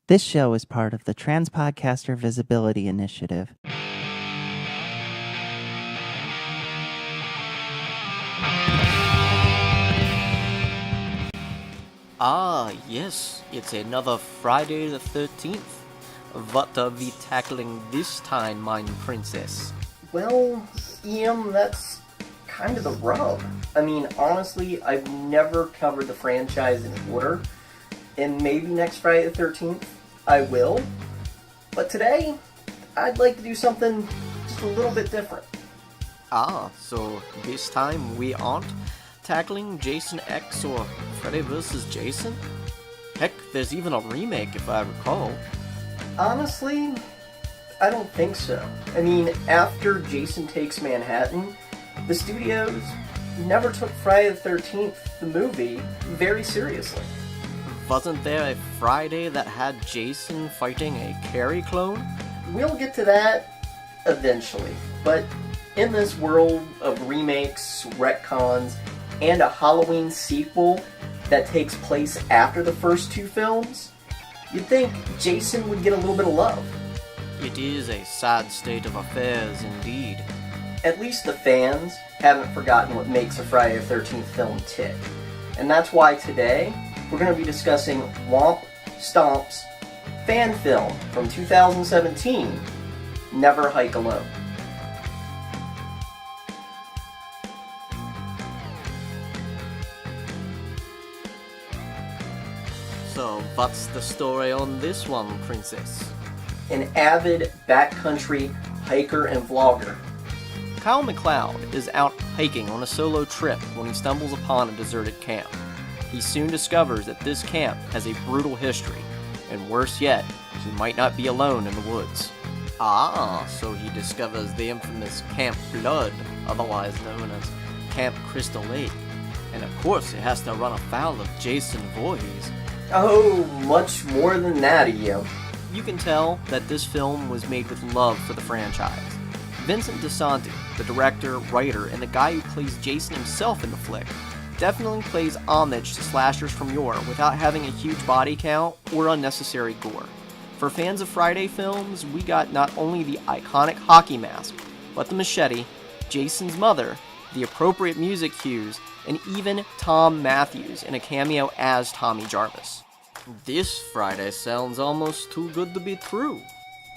This show is part of the Transpodcaster Visibility Initiative. Ah, yes, it's another Friday the 13th. What are we tackling this time, mine princess? Well, that's kind of the rub. I mean, honestly, I've never covered the franchise in order, and maybe next Friday the 13th I will, but today I'd like to do something just a little bit different. Ah, so this time we aren't tackling Jason X or Freddy vs. Jason? Heck, there's even a remake if I recall. Honestly, I don't think so. I mean, after Jason Takes Manhattan, the studios never took Friday the 13th, the movie, very seriously. Wasn't there a Friday that had Jason fighting a Carrie clone? We'll get to that eventually, but in this world of remakes, retcons, and a Halloween sequel that takes place after the first two films, you'd think Jason would get a little bit of love. It is a sad state of affairs indeed. At least the fans haven't forgotten what makes a Friday the 13th film tick. And that's why today we're going to be discussing Womp, Stomp's fan film from 2017, Never Hike Alone. So, what's the story on this one, princess? An avid backcountry hiker and vlogger. Kyle MacLeod is out hiking on a solo trip when he stumbles upon a deserted camp. He soon discovers that this camp has a brutal history, and worse yet, he might not be alone in the woods. Ah, so he discovers the infamous Camp Blood, otherwise known as Camp Crystal Lake. And of course, it has to run afoul of Jason Voorhees. Oh, much more than that, Ian. You can tell that this film was made with love for the franchise. Vincent DiSanti, the director, writer, and the guy who plays Jason himself in the flick, definitely plays homage to slashers from yore without having a huge body count or unnecessary gore. For fans of Friday films, we got not only the iconic hockey mask, but the machete, Jason's mother, the appropriate music cues, and even Tom Matthews in a cameo as Tommy Jarvis. This Friday sounds almost too good to be true.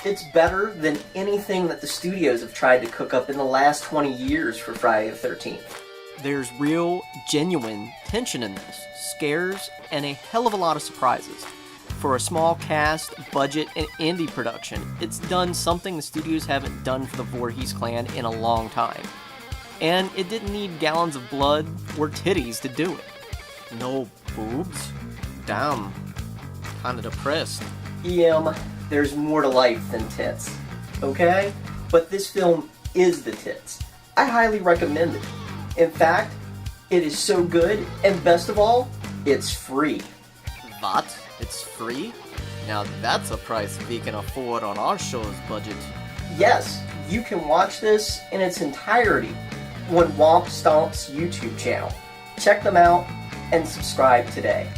It's better than anything that the studios have tried to cook up in the last 20 years for Friday the 13th. There's real, genuine tension in this, scares, and a hell of a lot of surprises. For a small cast, budget, and indie production, it's done something the studios haven't done for the Voorhees clan in a long time. And it didn't need gallons of blood or titties to do it. No boobs? Damn. Kinda depressed. There's more to life than tits. Okay? But this film is the tits. I highly recommend it. In fact, it is so good, and best of all, it's free. What? It's free? Now that's a price we can afford on our show's budget. Yes, you can watch this in its entirety on Womp Stomp's YouTube channel. Check them out and subscribe today.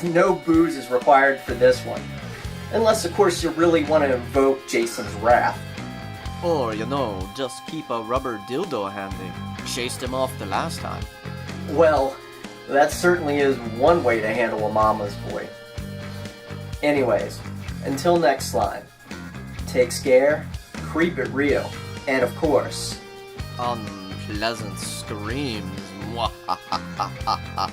No booze is required for this one. Unless, of course, you really want to invoke Jason's wrath. Or, just keep a rubber dildo handy. Chased him off the last time. Well, that certainly is one way to handle a mama's boy. Anyways, until next slide, take scare, creep it real, and of course, unpleasant screams. Mwahahahahaha.